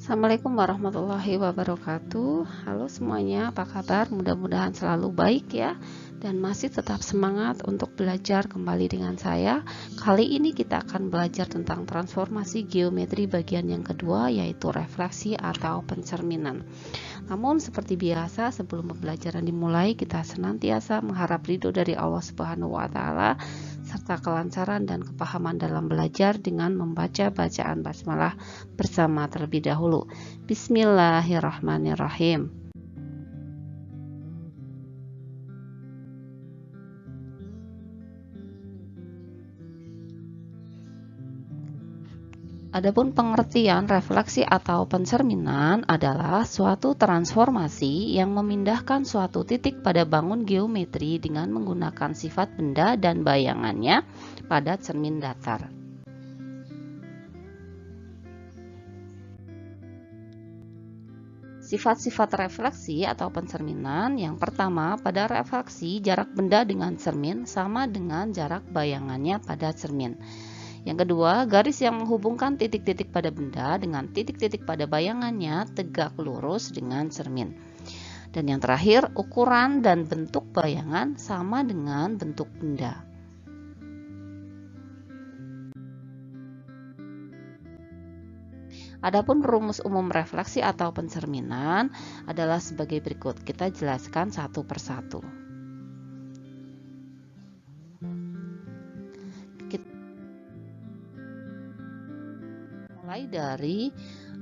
Assalamualaikum warahmatullahi wabarakatuh. Halo semuanya, apa kabar? Mudah-mudahan selalu baik ya, dan masih tetap semangat untuk belajar kembali dengan saya. Kali ini kita akan belajar tentang transformasi geometri bagian yang kedua, yaitu refleksi atau pencerminan. Namun seperti biasa, sebelum pembelajaran dimulai, kita senantiasa mengharap ridho dari Allah Subhanahu wa Ta'ala serta kelancaran dan kepahaman dalam belajar dengan membaca bacaan basmalah bersama terlebih dahulu. Bismillahirrahmanirrahim. Adapun pengertian refleksi atau pencerminan adalah suatu transformasi yang memindahkan suatu titik pada bangun geometri dengan menggunakan sifat benda dan bayangannya pada cermin datar. Sifat-sifat refleksi atau pencerminan, yang pertama, pada refleksi jarak benda dengan cermin sama dengan jarak bayangannya pada cermin. Yang kedua, garis yang menghubungkan titik-titik pada benda dengan titik-titik pada bayangannya tegak lurus dengan cermin. Dan yang terakhir, ukuran dan bentuk bayangan sama dengan bentuk benda. Adapun rumus umum refleksi atau pencerminan adalah sebagai berikut. Kita jelaskan satu persatu. Mulai dari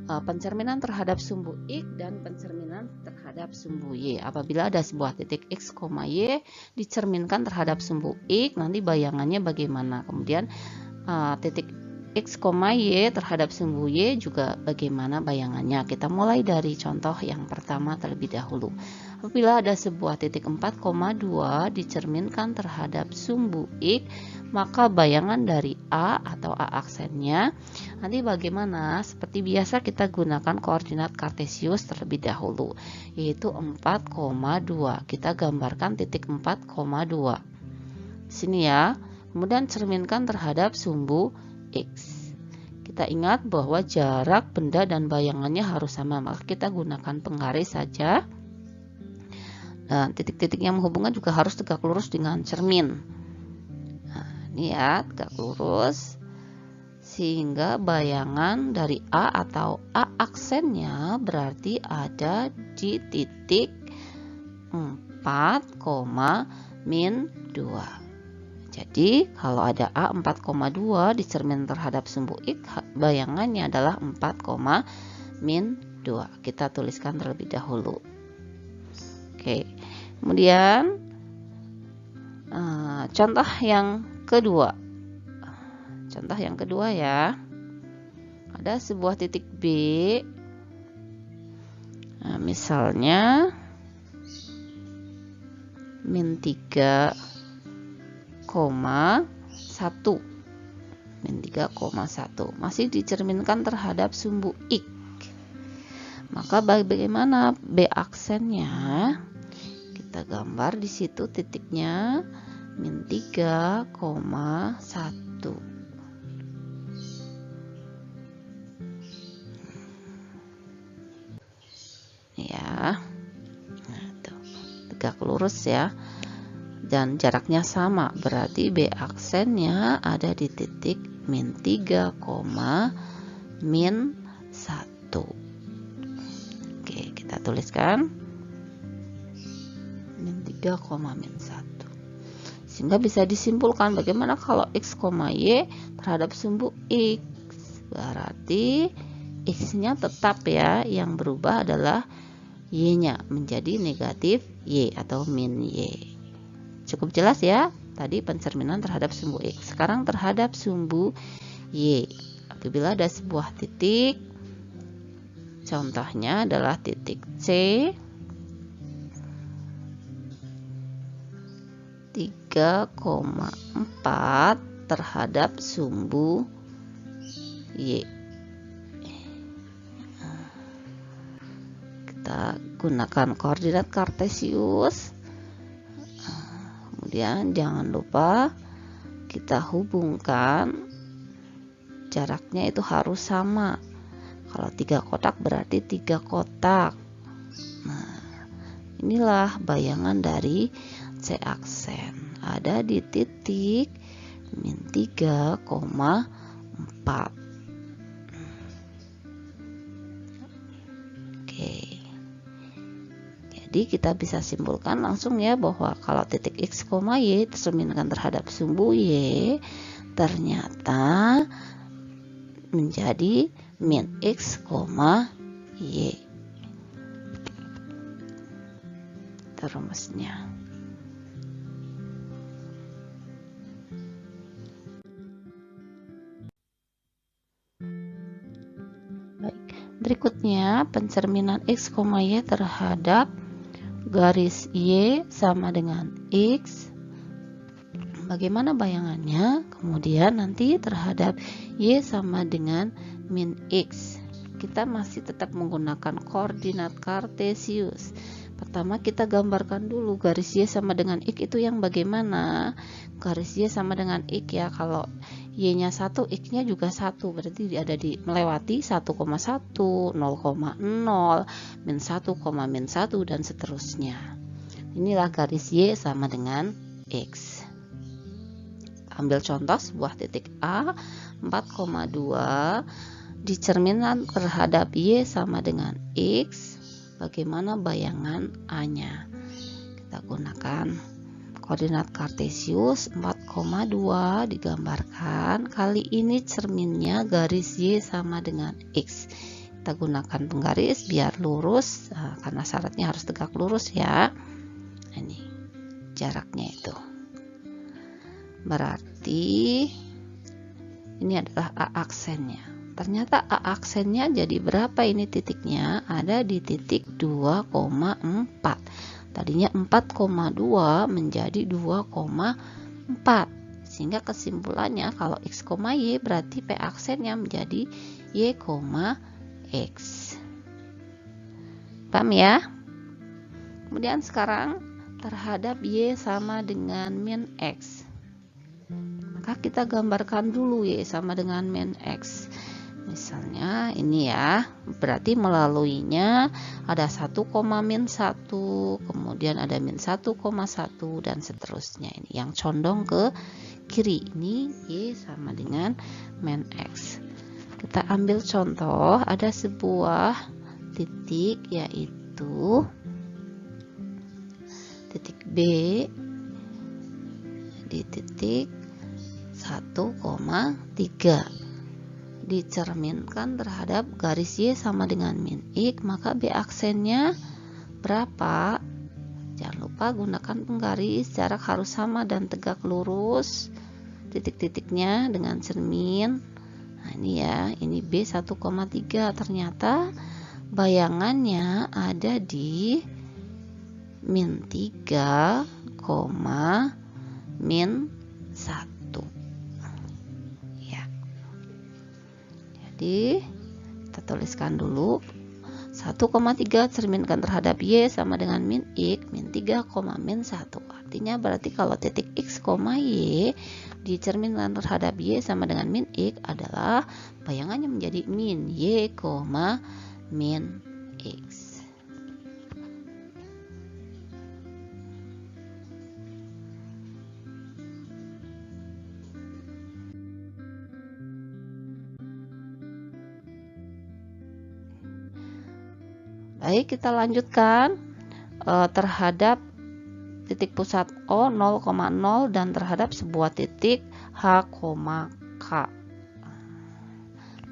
pencerminan terhadap sumbu X dan pencerminan terhadap sumbu Y. Apabila ada sebuah titik X, Y dicerminkan terhadap sumbu X, nanti bayangannya bagaimana. Kemudian titik X, Y terhadap sumbu Y juga bagaimana bayangannya. Kita mulai dari contoh yang pertama terlebih dahulu. Apabila ada sebuah titik 4,2 dicerminkan terhadap sumbu X, maka bayangan dari A atau A aksennya nanti bagaimana? Seperti biasa kita gunakan koordinat kartesius terlebih dahulu, yaitu 4,2. Kita gambarkan titik 4,2 sini ya. Kemudian cerminkan terhadap sumbu X. Kita ingat bahwa jarak benda dan bayangannya harus sama, maka kita gunakan penggaris saja. Dan titik-titik yang menghubungkan juga harus tegak lurus dengan cermin. Nah, ini ya, tegak lurus sehingga bayangan dari A atau A aksennya berarti ada di titik 4, min 2. Jadi kalau ada A 4,2 dicermin terhadap sumbu X, bayangannya adalah 4, min 2. Kita tuliskan terlebih dahulu. Oke, kemudian contoh yang kedua. Contoh yang kedua ya. Ada sebuah titik B. Nah, misalnya min 3,1. Min 3,1 masih dicerminkan terhadap sumbu X. Maka bagaimana B aksennya? Kita gambar di situ titiknya min 3,1 ya. Nah, tuh, tegak lurus ya, dan jaraknya sama, berarti B aksennya ada di titik min 3, min 1. Oke, kita tuliskan min 3, min 1. Sehingga bisa disimpulkan bagaimana kalau X, Y terhadap sumbu X. Berarti X-nya tetap ya, yang berubah adalah Y-nya menjadi negatif Y atau min Y. Cukup jelas ya? Tadi pencerminan terhadap sumbu X. Sekarang terhadap sumbu Y. Apabila ada sebuah titik, contohnya adalah titik C, 3,4 terhadap sumbu Y. Kita gunakan koordinat kartesius. Kemudian jangan lupa kita hubungkan jaraknya itu harus sama. Kalau 3 kotak berarti 3 kotak. Nah, inilah bayangan dari C aksen. Ada di titik min 3,4. Oke. Jadi kita bisa simpulkan langsung ya bahwa kalau titik X, Y dicerminkan terhadap sumbu Y ternyata menjadi min X, Y. Itu rumusnya. Baik, berikutnya pencerminan X, Y terhadap garis Y sama dengan X. Bagaimana bayangannya? Kemudian nanti terhadap Y sama dengan min X. Kita masih tetap menggunakan koordinat kartesius. Pertama kita gambarkan dulu garis Y sama dengan X itu yang bagaimana. Garis Y sama dengan X ya, kalau Y-nya 1, X-nya juga 1, berarti ada di melewati 1,1, 0,0, min 1, min 1 dan seterusnya. Inilah garis Y sama dengan X. Ambil contoh sebuah titik A 4,2 dicerminkan terhadap Y sama dengan X. Bagaimana bayangan A-nya? Kita gunakan koordinat kartesius. 4,2 digambarkan. Kali ini cerminnya garis Y sama dengan X. Kita gunakan penggaris biar lurus, karena syaratnya harus tegak lurus ya. Ini jaraknya itu. Berarti ini adalah A aksennya. Ternyata A aksennya jadi berapa ini titiknya? Ada di titik 2,4. Tadinya 4,2 menjadi 2,4. Sehingga kesimpulannya kalau X, Y berarti P aksennya menjadi Y, X. Paham ya? Kemudian sekarang terhadap Y sama dengan min X. Maka kita gambarkan dulu Y sama dengan min X. Misalnya ini ya, berarti melaluinya ada 1, min 1, kemudian ada min 1,1 dan seterusnya. Ini yang condong ke kiri, ini Y sama dengan min X. Kita ambil contoh, ada sebuah titik yaitu titik B di titik 1,3 dicerminkan terhadap garis Y sama dengan min X, maka B aksennya berapa? Jangan lupa gunakan penggaris, jarak harus sama dan tegak lurus titik-titiknya dengan cermin. Nah ini ya, ini B 1,3. Ternyata bayangannya ada di min 3, min 1. Jadi kita tuliskan dulu 1,3 cerminkan terhadap Y sama dengan min X, min 3, min 1. Artinya berarti kalau titik X, Y dicerminkan terhadap Y sama dengan min X adalah bayangannya menjadi min Y, min X. Baik, kita lanjutkan terhadap titik pusat O 0,0 dan terhadap sebuah titik H, K.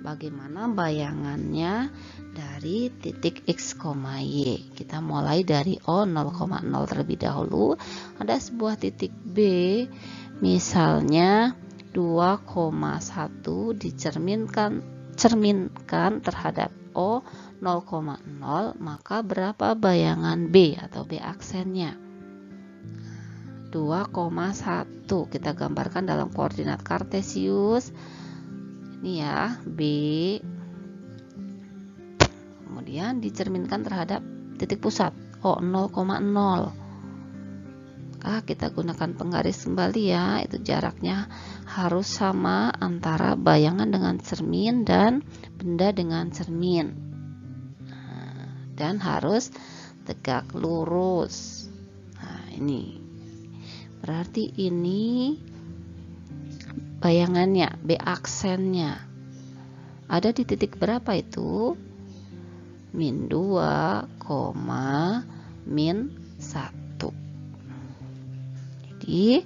Bagaimana bayangannya dari titik X, Y? Kita mulai dari O 0,0 terlebih dahulu. Ada sebuah titik B, misalnya 2,1 dicerminkan terhadap O 0,0, maka berapa bayangan B atau B aksennya? 2,1. Kita gambarkan dalam koordinat kartesius. Ini ya, B. Kemudian dicerminkan terhadap titik pusat O 0,0. Maka kita gunakan penggaris kembali ya, itu jaraknya harus sama antara bayangan dengan cermin dan benda dengan cermin. Dan harus tegak lurus. Nah, ini berarti ini bayangannya, B aksennya. Ada di titik berapa itu? Min 2, min 1. Jadi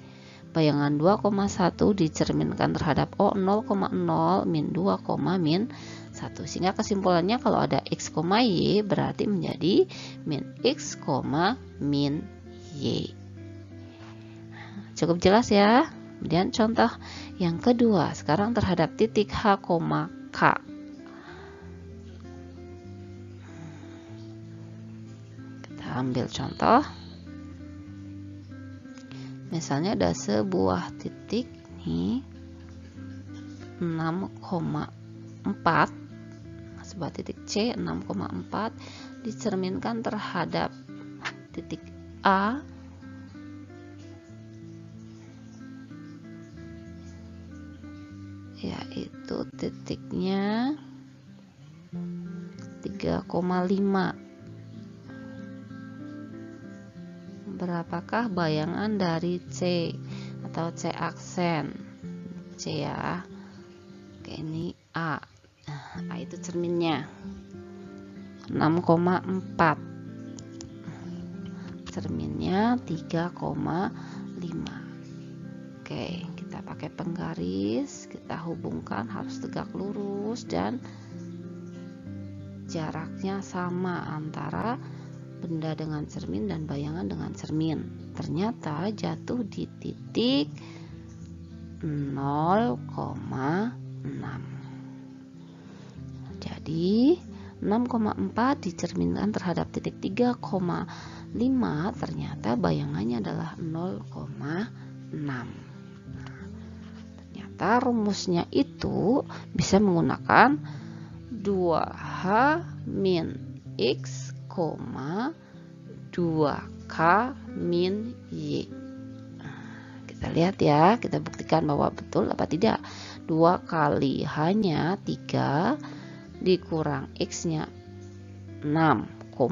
bayangan 2,1 dicerminkan terhadap O 0,0 min 2, min 1. Sehingga kesimpulannya kalau ada X, Y berarti menjadi min X, min Y. Cukup jelas ya. Kemudian contoh yang kedua, sekarang terhadap titik H, K. Kita ambil contoh. Misalnya ada sebuah titik nih 6,4, sebuah titik C 6,4 dicerminkan terhadap titik A yaitu titiknya 3,5. Berapakah bayangan dari C atau C aksen? C ya. Oke, ini A. A itu cerminnya 6,4. Cerminnya 3,5. Oke, kita pakai penggaris, kita hubungkan, harus tegak lurus dan jaraknya sama antara benda dengan cermin dan bayangan dengan cermin. Ternyata jatuh di titik 0,6. Jadi 6,4 dicerminkan terhadap titik 3,5, ternyata bayangannya adalah 0,6. Ternyata rumusnya itu bisa menggunakan 2H min X, 2K min Y. Kita lihat ya, kita buktikan bahwa betul apa tidak. 2 kali H-nya 3 dikurang X-nya 6, 2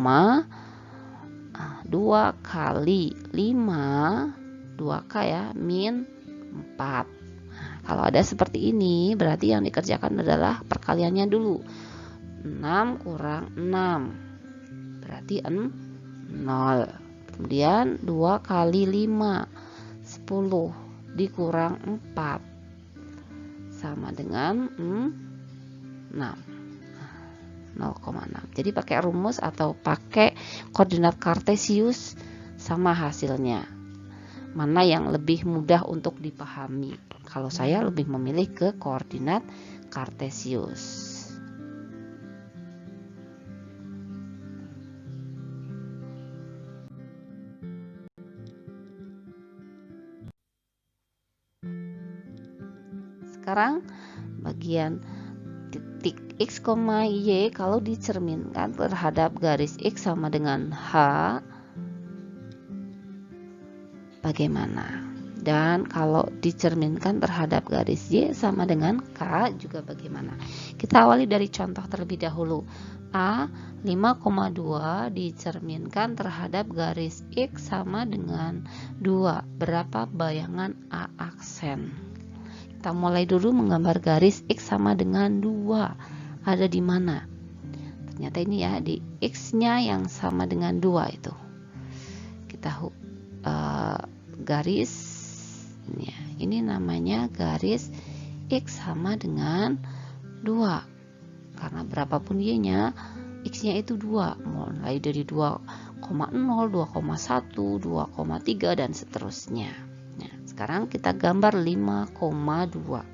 kali 5, 2K ya, min 4. Kalau ada seperti ini, berarti yang dikerjakan adalah perkaliannya dulu. 6 kurang 6 berarti 0. Kemudian 2 kali 5 10 dikurang 4 sama dengan 6, 0,6. Jadi pakai rumus atau pakai koordinat kartesius sama hasilnya. Mana yang lebih mudah untuk dipahami? Kalau saya lebih memilih ke koordinat kartesius. Sekarang bagian titik X, Y kalau dicerminkan terhadap garis X sama dengan H bagaimana? Dan kalau dicerminkan terhadap garis Y sama dengan K juga bagaimana? Kita awali dari contoh terlebih dahulu. A 5,2 dicerminkan terhadap garis X sama dengan 2. Berapa bayangan A aksen? Kita mulai dulu menggambar garis X sama dengan 2. Ada di mana? Ternyata ini ya, di X-nya yang sama dengan 2 itu. Kita garis ya, ini namanya garis X sama dengan 2. Karena berapapun Y-nya, X-nya itu 2. Mulai dari 2,0, 2,1, 2,3 dan seterusnya. Nah, sekarang kita gambar 5,2.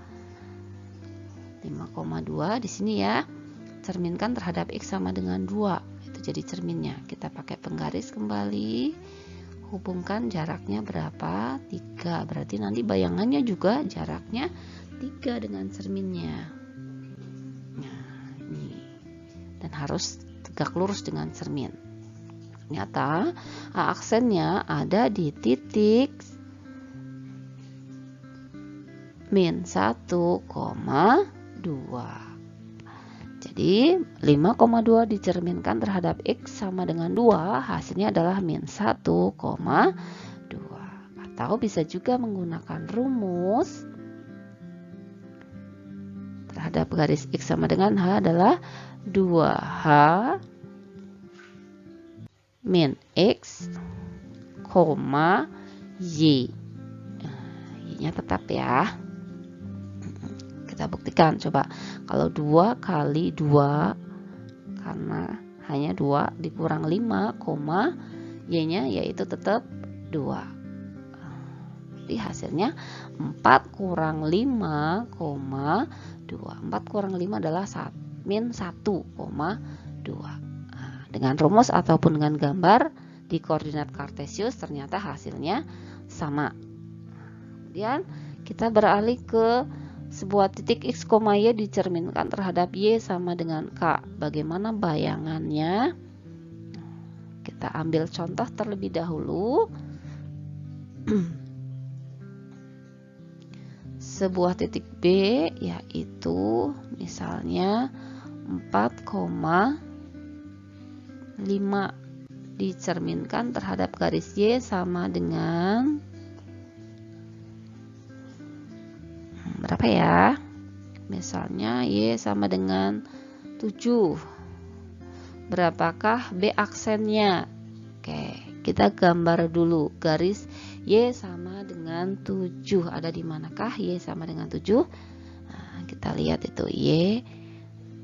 5,2 di sini ya. Cerminkan terhadap X sama dengan 2. Itu jadi cerminnya. Kita pakai penggaris kembali. Hubungkan jaraknya berapa? 3. Berarti nanti bayangannya juga jaraknya 3 dengan cerminnya. Nah, ini. Dan harus tegak lurus dengan cermin. Ternyata aksennya ada di titik min 1,2. Jadi 5,2 dicerminkan terhadap X sama dengan 2, hasilnya adalah min 1,2. Atau bisa juga menggunakan rumus terhadap garis X sama dengan H adalah 2H min X, Y. Y-nya tetap ya. Kita buktikan, coba kalau 2 kali 2, karena hanya 2 dikurang 5, Y-nya yaitu tetap 2. Jadi hasilnya 4 kurang 5, 2. 4 kurang 5 adalah min 1,2. Dengan rumus ataupun dengan gambar di koordinat kartesius ternyata hasilnya sama. Kemudian kita beralih ke sebuah titik X, Y dicerminkan terhadap Y sama dengan K. Bagaimana bayangannya? Kita ambil contoh terlebih dahulu. Sebuah titik B yaitu misalnya 4,5 dicerminkan terhadap garis Y sama dengan berapa ya? Misalnya Y sama dengan 7. Berapakah B aksennya? Oke, kita gambar dulu garis Y sama dengan 7. Ada di manakah Y sama dengan 7? Nah, kita lihat itu Y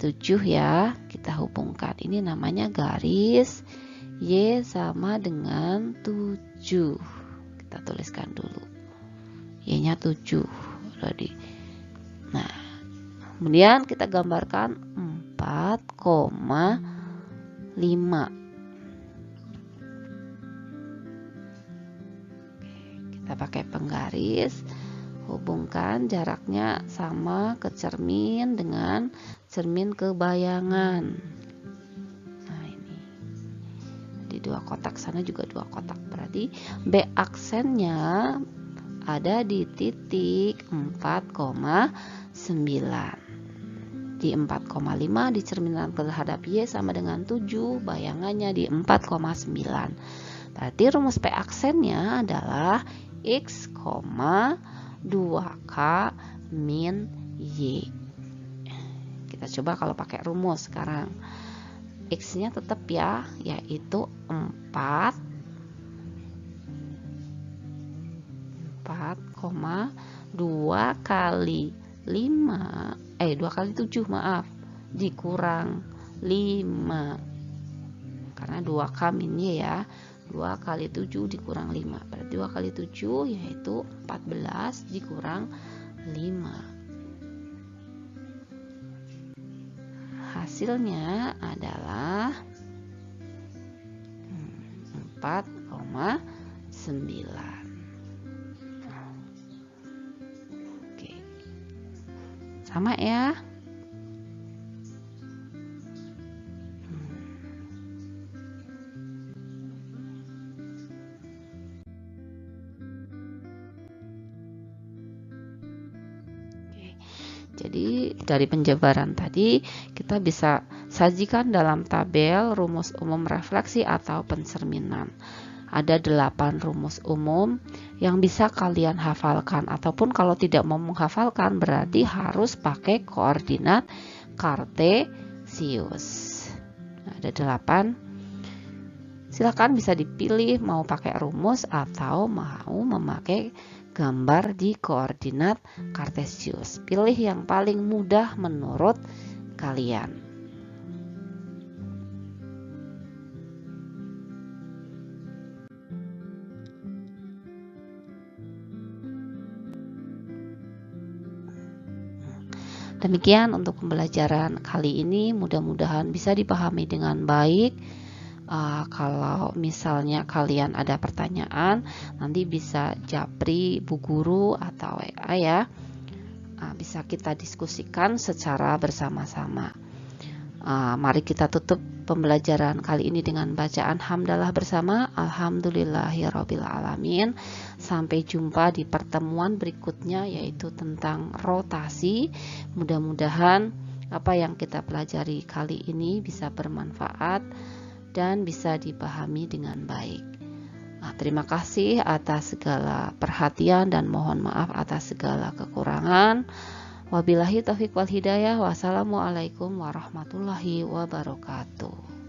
7 ya. Kita hubungkan. Ini namanya garis Y sama dengan 7. Kita tuliskan dulu. Y-nya 7. Nah, kemudian kita gambarkan 4,5. Kita pakai penggaris, hubungkan jaraknya sama ke cermin dengan cermin ke bayangan. Nah, ini di 2 kotak, sana juga 2 kotak, berarti B aksennya ada di titik 4,9. Di 4,5 dicerminkan terhadap Y sama dengan 7, bayangannya di 4,9. Berarti rumus P aksennya adalah X, 2K min Y. Kita coba kalau pakai rumus sekarang. X-nya tetap ya, yaitu 4,2 kali 7 maaf, dikurang 5. Karena 2K min Y ya. 2 kali 7 dikurang 5. Berarti 2 kali 7 yaitu 14 dikurang 5. Hasilnya adalah 4,9. Oke. Sama ya. Jadi dari penjabaran tadi kita bisa sajikan dalam tabel rumus umum refleksi atau pencerminan. Ada 8 rumus umum yang bisa kalian hafalkan, ataupun kalau tidak mau menghafalkan berarti harus pakai koordinat kartesius. Nah, ada 8. Silakan bisa dipilih mau pakai rumus atau mau memakai gambar di koordinat kartesius. Pilih yang paling mudah menurut kalian. Demikian untuk pembelajaran kali ini, mudah-mudahan bisa dipahami dengan baik. Kalau misalnya kalian ada pertanyaan, nanti bisa japri Bu Guru atau WA ya. Bisa kita diskusikan secara bersama-sama. Mari kita tutup pembelajaran kali ini dengan bacaan hamdalah bersama. Alhamdulillahirabbil alamin. Sampai jumpa di pertemuan berikutnya, yaitu tentang rotasi. Mudah-mudahan apa yang kita pelajari kali ini bisa bermanfaat dan bisa dipahami dengan baik. Terima kasih atas segala perhatian dan mohon maaf atas segala kekurangan. Wabillahi taufiq wal hidayah. Wassalamualaikum warahmatullahi wabarakatuh.